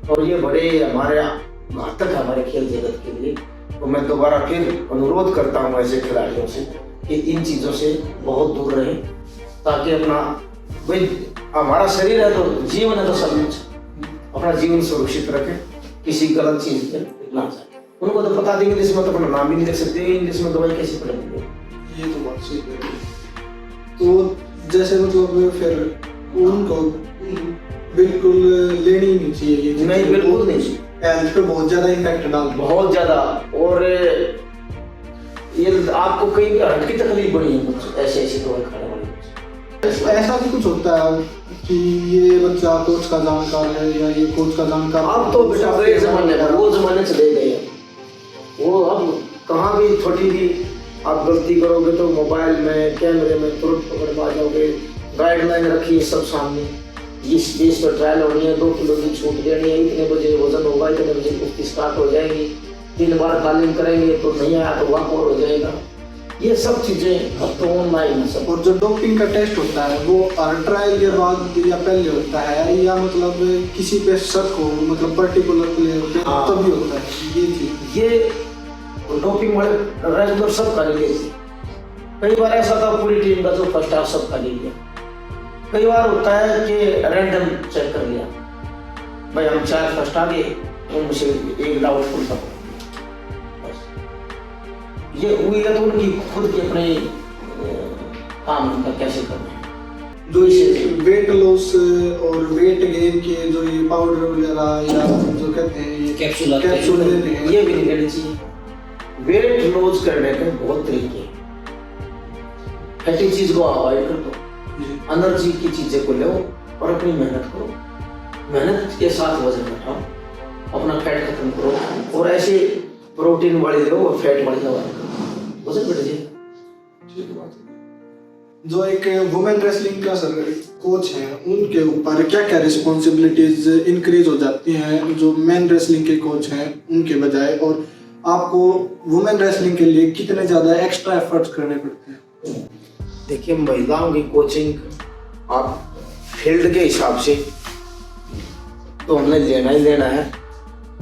और ये बड़े हमारे घातक है हमारे खेल जगत के लिए। तो मैं दोबारा फिर अनुरोध करता हूँ ऐसे खिलाड़ियों से कि इन चीज़ों से बहुत दूर रहें, ताकि अपना भाई हमारा शरीर है तो जीवन है तो सब कुछ, अपना जीवन सुरक्षित रखें, किसी गलत चीज़ पे ना जाए। उनको तो पता देंगे इंग्लिश में तो अपना नाम भी नहीं लिख सकते, इंग्लिश में दवाई कैसे पढ़ेंगे? ये तो बात सही है। तो जैसे मतलब फिर उनको बिल्कुल लेनी ही नहीं चाहिए ये चीज़। नहीं, बिल्कुल नहीं। हेल्थ पे बहुत ज्यादा इम्पैक्ट डालता है, बहुत ज्यादा। और ये आपको कहीं हट की तकलीफ बड़ी है कुछ ऐसे ऐसे दवाई खाने वाले। ऐसा भी कुछ होता है कि ये बच्चा कोच का जानकार है या ये कोच का जानकार? अब तो बेटा गए जमाने पर, वो जमाने चले गए हैं। वो अब कहाँ भी छोटी भी आप गलती करोगे तो मोबाइल में, कैमरे में तुरंत पकड़ पा जाओगे। गाइडलाइन रखी है सब सामने, इस देश पर ट्रायल होनी है, 2 किलो की छूट देनी है, इतने बजे वजन होगा, इतने बजे कुश्ती स्टार्ट हो जाएगी, 3 बार तालीम करेंगे तो नहीं आया तो वॉक आउट हो जाएगा। ये सब चीजें अब तो ऑनलाइन है सब। और जो डोपिंग का टेस्ट होता है वो हर ट्रायल के बाद या पहले होता है, या मतलब किसी पे शक हो, मतलब पर्टिकुलर प्लेयर पे तभी होता है ये चीज? ये डोपिंग वाले रेगुलर सब कर लिए थे। कई बार ऐसा था पूरी टीम का जो फर्स्ट हाफ सब कर लिया। कई बार होता है कि रैंडम चेक कर लिया, भाई हम 4 फर्स्ट आ गए तो मुझे एक डाउटफुल था, ये हुई है तो उनकी खुद की अपने काम उनका कैसे करना है। जो ये वेट लॉस और वेट गेन के जो ये पाउडर वगैरह या जो कहते हैं ये कैप्सूल देते हैं, ये भी नहीं लेनी चाहिए। वेट लॉस करने के बहुत तरीके हैं। फैटी चीज को अवॉइड कर दो, एनर्जी की चीजें को लो और अपनी मेहनत करो, मेहनत के साथ वजन घटाओ, अपना फैट खत्म करो, और ऐसे प्रोटीन वाली लो और फैट वाली दवा करो, वजन घट जाएगा। ठीक बात है। जो एक वुमेन रेसलिंग का सर कोच है, उनके ऊपर क्या क्या रिस्पॉन्सिबिलिटीज इंक्रीज हो जाती हैं जो मेन रेसलिंग के कोच हैं उनके बजाय, और आपको वुमेन रेसलिंग के लिए कितने ज़्यादा एक्स्ट्रा एफर्ट्स करने पड़ते हैं? देखिए, महिलाओं की कोचिंग आप फील्ड के हिसाब से तो हमने लेना ही लेना है।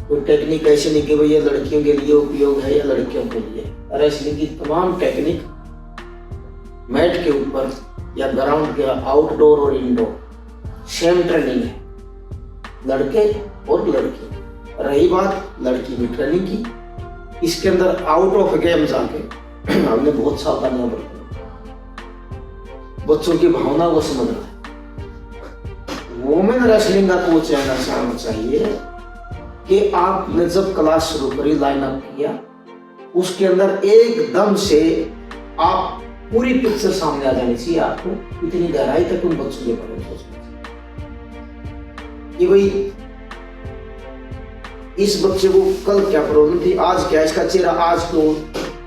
कोई टेक्निक ऐसे नहीं कि भाई ये लड़कियों के लिए उपयोग है या लड़कियों के लिए। रेसलिंग की तमाम टेक्निक मैट के ऊपर या ग्राउंड के आउटडोर और इंडोर सेम ट्रेनिंग है, लड़के और लड़की। रही बात लड़की की ट्रेनिंग की, इसके अंदर आउट ऑफ गेम जाके हमने बहुत सावधानियां बरती, बच्चों की भावना को समझना है। वुमेन रेसलिंग का कोच रहना चाहिए कि आपने जब क्लास शुरू करी, लाइन अप किया, उसके अंदर एकदम से आप पूरी पिक्चर सामने आ जानी चाहिए। आपको इतनी गहराई तक उन बच्चों के बारे में सोचना कि भाई इस बच्चे को कल क्या प्रॉब्लम थी, आज क्या इसका चेहरा आज क्यों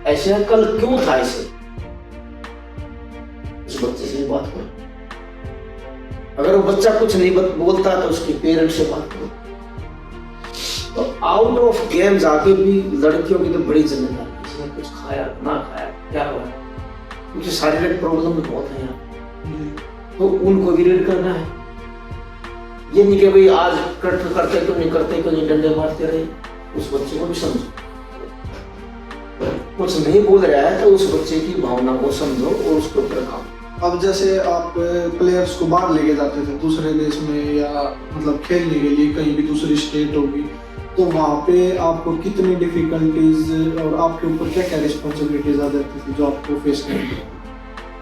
ऐसे है, कल क्यों था ऐसे। उस बच्चे से बात करो, अगर वो बच्चा कुछ नहीं बोलता तो उसके पेरेंट्स से बात करो। तो आउट ऑफ गेम जाके भी लड़कियों की तो बड़ी जिम्मेदारी, इसने कुछ खाया ना खाया क्या हुआ, क्योंकि शारीरिक प्रॉब्लम भी बहुत है यहाँ, तो उनको भी रीड करना है। ये नहीं कि भाई आज करते क्यों नहीं करते, क्यों नहीं डंडे मारते रहे। उस बच्चे को भी समझो, कुछ नहीं बोल रहा है तो उस बच्चे की भावना को समझो और उसके ऊपर काम। अब जैसे आप प्लेयर्स को बाहर लेके जाते थे दूसरे देश में, या मतलब खेलने के लिए कहीं भी दूसरी स्टेट होगी, तो वहाँ पे आपको कितनी डिफिकल्टीज और आपके ऊपर क्या क्या रिस्पॉन्सिबिलिटीज आ जाती थी जो आपको फेस करनी थी?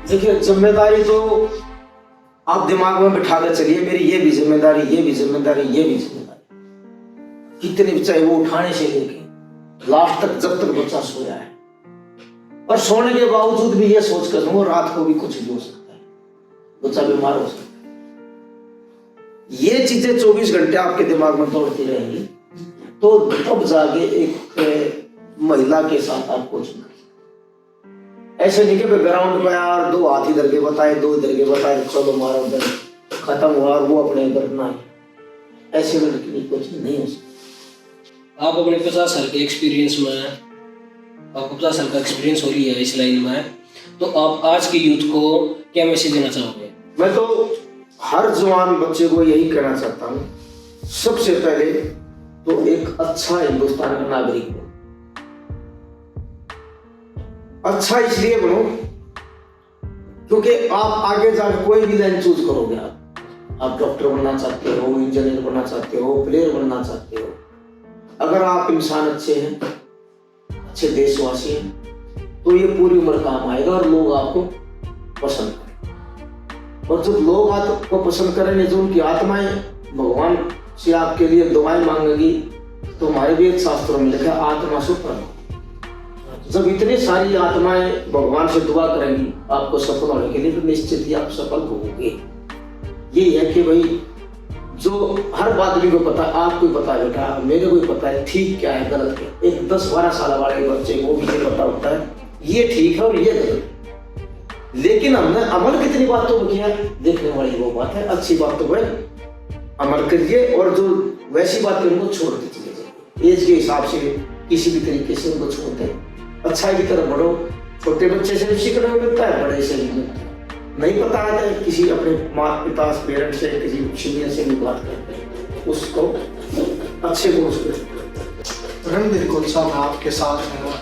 देखिए, जिम्मेदारी तो आप दिमाग में बिठा कर चलिए, मेरी ये भी जिम्मेदारी, ये भी जिम्मेदारी, ये भी जिम्मेदारी, कितनी चाहे वो उठाने से लेके लास्ट तक, जब तक बच्चा सोया है। और सोने के बावजूद भी ये सोच कर वो रात को भी कुछ भी हो सकता है, बच्चा बीमार हो सकता है। ये चीजें 24 घंटे आपके दिमाग में दौड़ती रहेंगी, तो तब जाके एक महिला के साथ आप कोचिंग कर। ऐसे नहीं कि ग्राउंड पे यार 2 हाथ इधर के बताए, 2 इधर के बताए, चलो मारो उधर, खत्म हुआ और वो अपने इधर ना, ऐसे लड़की की कोचिंग नहीं हो सकती। आप अपने 50 साल के एक्सपीरियंस में, आपको 50 साल का एक्सपीरियंस हो लिया है इस लाइन में, तो आप आज के यूथ को क्या मैसेज देना चाहोगे? मैं तो हर जवान बच्चे को यही कहना चाहता हूँ, सबसे पहले तो एक अच्छा हिंदुस्तान का नागरिक हो। अच्छा इसलिए बनो क्योंकि आप आगे जाकर कोई भी लाइन चूज करोगे, आप डॉक्टर बनना चाहते हो, इंजीनियर बनना चाहते हो, प्लेयर बनना चाहते हो, अगर आप इंसान अच्छे हैं, अच्छे देशवासी हैं, तो ये पूरी उम्र काम आएगा और लोग आपको पसंद करेंगे। और जब लोग आपको पसंद करेंगे, जो उनकी आत्माएं भगवान से आपके लिए दुआएं मांगेगी, तो हमारे भी एक शास्त्रों में लिखा है आत्मा से परम। जब इतनी सारी आत्माएं भगवान से दुआ करेंगी आपको सफल होने के लिए, तो निश्चित ही आप सफल होंगे। ये है कि भाई जो हर आदमी को पता, आपको पता है बेटा, मेरे को पता है ठीक क्या है गलत क्या है। एक 10-12 साल वाले बच्चे को भी ये पता होता है ये ठीक है और ये गलत है, लेकिन हमने अमल कितनी बातों को किया, देखने वाली वो बात है। अच्छी बातों पर अमल करिए और जो वैसी बातें उनको छोड़ के चले जाइए। एज के हिसाब से किसी भी तरीके से उनको छोड़ते हैं, अच्छाई की तरफ बढ़ो। छोटे बच्चे से भी सीखने को मिलता है, बड़े से भी मिलता है। नहीं पता है किसी अपने माता पिता पेरेंट से, किसी सीनियर से भी बात करते हैं, उसको अच्छे गुण से। रणधीर कोच साहब आपके साथ हैं,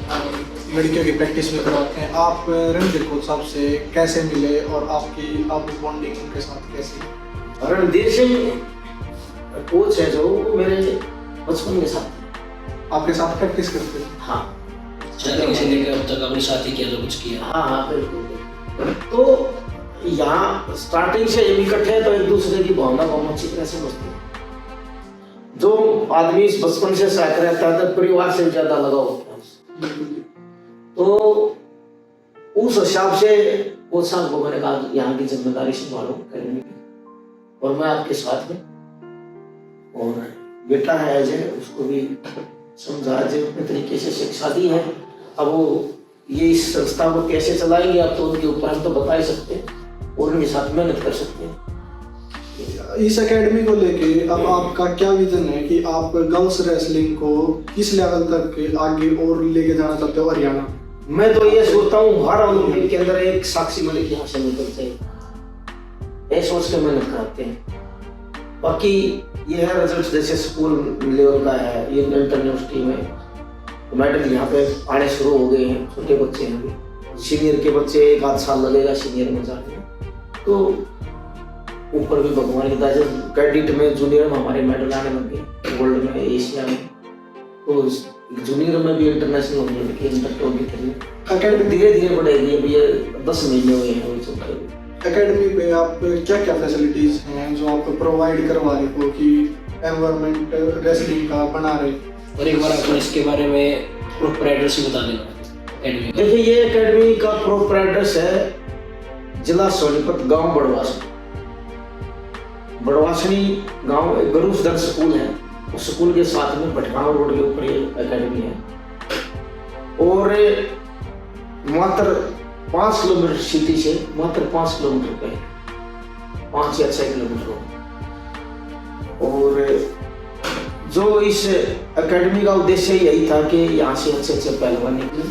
लड़कियों की प्रैक्टिस में करवाते हैं, आप रणधीर कोच साहब से कैसे मिले और आपकी बॉन्डिंग उनके साथ कैसी? रणधीर सिंह कोच है जो मेरे बचपन के साथ आपके साथ प्रैक्टिस करते हैं? हाँ, स्टार्टिंग से लेकर अब तक अपने साथ ही किया, जो कुछ किया। हाँ बिल्कुल। तो यहाँ स्टार्टिंग से हम इकट्ठे हैं, तो एक दूसरे की भावना को अच्छी तरह से समझते हैं। जो आदमी बचपन से साथ रहता है तो परिवार से ज्यादा लगाव होता है, तो उस हिसाब से कोच साहब को मैंने कहा यहाँ की जिम्मेदारी संभालो करने की, और मैं आपके साथ में। और बेटा है अजय, उसको भी समझा जो अपने तरीके से शिक्षा दी है। अब वो ये इस संस्था को कैसे चलाएंगे आप तो उनके ऊपर हम तो बता ही सकते हैं और उनके साथ मेहनत कर सकते हैं। इस एकेडमी को लेके अब आपका क्या विजन है कि आप गर्ल्स रेसलिंग को किस लेवल तक आगे और लेके जाना चाहते हो हरियाणा? मैं तो ये सोचता हूँ हर ओलंपिक के अंदर एक साक्षी मलिक यहाँ से निकल जाए, ये सोच के मेहनत कराते हैं। बाकी ये है रिजल्ट जैसे स्कूल लेवल का है, ये इंटर यूनिवर्सिटी में मेडल यहाँ पे आने शुरू हो गए हैं। छोटे बच्चे हैं अभी, सीनियर के बच्चे 1 आध साल लगेगा सीनियर में जाने, तो ऊपर भी भगवान की दया। कैडेट में जूनियर में हमारे मेडल आने लग गए, गोल्ड में, एशिया में, तो जूनियर में भी इंटरनेशनल होने लगे, इंटर 23। अकेडमी धीरे धीरे बढ़ेगी, अभी ये 10 महीने हुए हैं। एकेडमी पे आप क्या क्या फैसिलिटीज हैं जो आप प्रोवाइड करवा रहे हो कि एनवायरनमेंट रेसलिंग का बना रहे? और एक बार आपको इसके बारे में प्रोप्राइटर से बता देना एकेडमी का। देखिए, ये एकेडमी का प्रोप्राइटर्स है जिला सोनीपत, गांव बड़वासनी। बड़वासनी गांव एक गुरुसदन स्कूल है, उस स्कूल के साथ में भटगांव रोड के ऊपर ये एकेडमी है। और मात्र 5 किलोमीटर सिटी से मात्र 5 किलोमीटर पे, 5 या 6 किलोमीटर। और जो इस एकेडमी का उद्देश्य यही था कि यहाँ से अच्छे पहलवान निकले।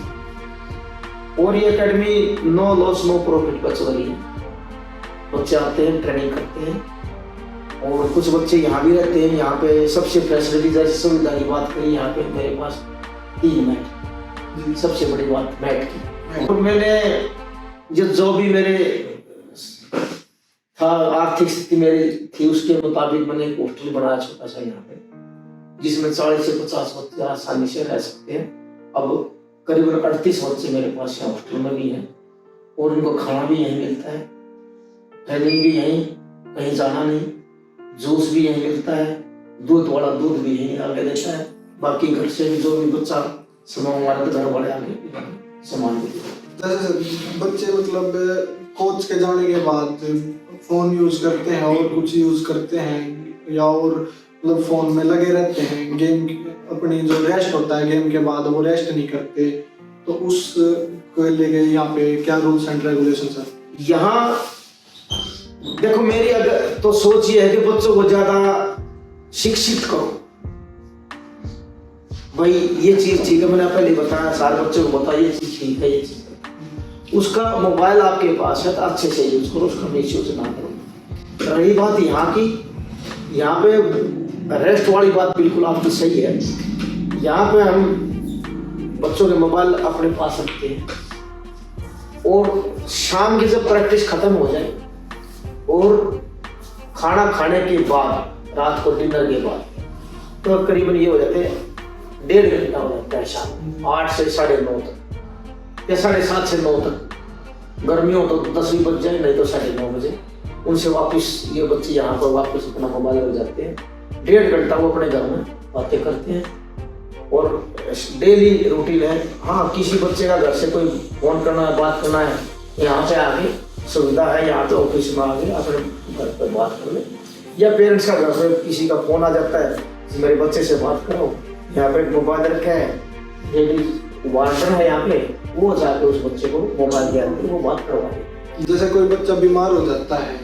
और ये academy no loss no profit पर चल रही है। बच्चे आते हैं, ट्रेनिंग करते हैं, और कुछ बच्चे यहाँ भी रहते हैं। यहाँ पे सबसे फैसिलिटी जैसे सुविधा की बात करें, यहाँ पे मेरे पास 3 मैट, सबसे बड़ी बात मैट की। और मैंने जो भी मेरे था आर्थिक स्थिति मेरी थी, उसके मुताबिक मैंने एक हॉस्टल बनाया छोटा सा यहाँ पे, जिसमें 40 से 50 बच्चे आसानी से रह सकते हैं। अब करीबन 38 बच्चे मेरे पास यहाँ हॉस्टल में भी हैं और उनको खाना भी यहीं मिलता है, ट्रेनिंग भी यहीं, कहीं जाना नहीं, जूस भी यहीं मिलता है, दूध वाला दूध भी यहीं आगे देता है। बाकी घर से भी जो भी बच्चा सामान हमारे तो घर वाले आगे सामान भी देते हैं। जैसे बच्चे मतलब कोच के जाने के बाद फोन यूज करते हैं और कुछ यूज करते हैं या और मतलब फोन में लगे रहते हैं, गेम अपनी जो रेस्ट होता है गेम के बाद वो रेस्ट नहीं करते, तो उस को लेके यहाँ पे क्या रूल्स एंड रेगुलेशन है? यहाँ देखो मेरी अगर तो सोच ये है कि बच्चों को ज्यादा शिक्षित करो। भाई ये चीज ठीक है, मैंने पहले बताया, सारे बच्चों को बताया ये चीज ठीक है, ये चीज उसका मोबाइल आपके पास है तो अच्छे से यूज करो, उसका मिसयूज ना करो। रही बात यहाँ की, यहाँ पे रेस्ट वाली बात बिल्कुल आपकी सही है। यहाँ पे हम बच्चों के मोबाइल अपने पास रखते हैं और शाम की जब प्रैक्टिस खत्म हो जाए और खाना खाने के बाद, रात को डिनर के बाद, तो करीबन ये हो जाते हैं 1.5 घंटा हो जाता है शाम 8 से 9:30 तक या 7:30 से 9 तक। गर्मी हो तो 10 भी बज जाए, नहीं तो 9:30 बजे उनसे वापस ये बच्चे यहाँ पर वापस अपना मोबाइल लग जाते हैं। 1.5 घंटा वो अपने घर में बातें करते हैं और डेली रूटीन है। हाँ, किसी बच्चे का घर से कोई फोन करना है, बात करना है, यहाँ पे आके सुविधा है, यहाँ पे ऑफिस में आके अपने घर पर बात कर ले, या पेरेंट्स का घर पे किसी का फोन आ जाता है मेरे बच्चे से बात करो, यहाँ पे मोबाइल रखा है, ये भी वार्डन है यहाँ पे, वो जाके उस बच्चे को मोबाइल दिया वो बात करवाए। जैसे कोई बच्चा बीमार हो जाता है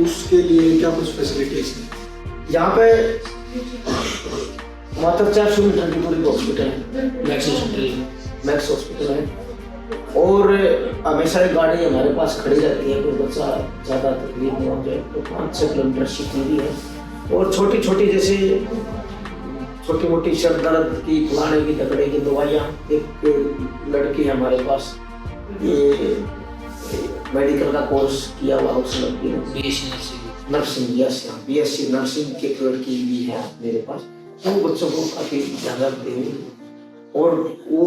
उसके लिए क्या कुछ फैसिलिटीज है? यहाँ पे मात्र 400 मीटर की दूरी पर हॉस्पिटल है, मैक्स हॉस्पिटल है और हमेशा एक गाड़ी हमारे पास खड़ी रहती है। कोई बच्चा ज़्यादा तकलीफ में हो जाए तो 5-6 किलोमीटर शिकली है। और छोटी छोटी जैसे छोटी मोटी सर दर्द की, फुलाने की, तकड़े की दवाइयाँ, एक लड़की है हमारे पास, ये मेडिकल का कोर्स किया हुआ उस लड़की ने, नर्सिंग, यस, BSc नर्सिंग की लड़की भी है मेरे पास। वो बच्चों को काफ़ी ध्यान रखते हैं और वो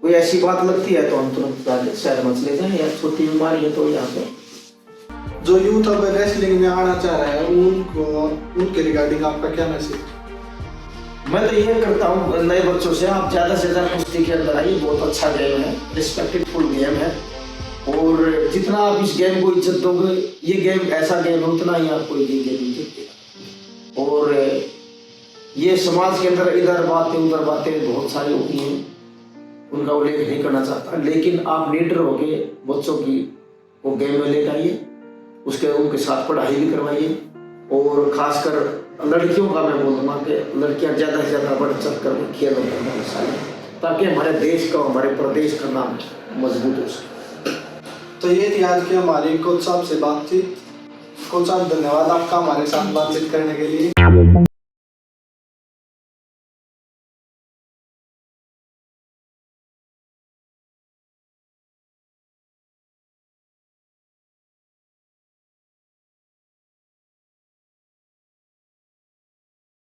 कोई ऐसी बात लगती है तो हम तुरंत शहर में चले जाएं, या छोटी बीमारी है तो यहाँ पे जो यूथ अब रेसलिंग में आना चाह रहा है उनको, उनके रिगार्डिंग आपका क्या मैसेज? मैं तो ये करता हूँ नए बच्चों से, आप ज़्यादा से ज़्यादा कुश्ती के अंदर आइए, बहुत अच्छा गेम है, रिस्पेक्टफुल गेम है और जितना आप इस गेम को इज्जत दोगे, ये गेम ऐसा गेम है, उतना ही आपको ये गेम इज्जत देगा। और ये समाज के अंदर इधर बातें उधर बातें बहुत सारी होती हैं, उनका उल्लेख नहीं करना चाहता, लेकिन आप लीडर होके बच्चों की वो गेम में ले जाइए, उसके उनके साथ पढ़ाई भी करवाइए और खासकर लड़कियों का मैं बोलूँगा कि लड़कियाँ ज़्यादा से ज़्यादा बढ़ चढ़ कर खेलों में हिस्सा लें, ताकि हमारे देश का, हमारे प्रदेश का नाम मजबूत हो सके। तो ये थी आज की हमारी कोच साहब से बातचीत। कोच साहब धन्यवाद आपका हमारे साथ बातचीत करने के लिए।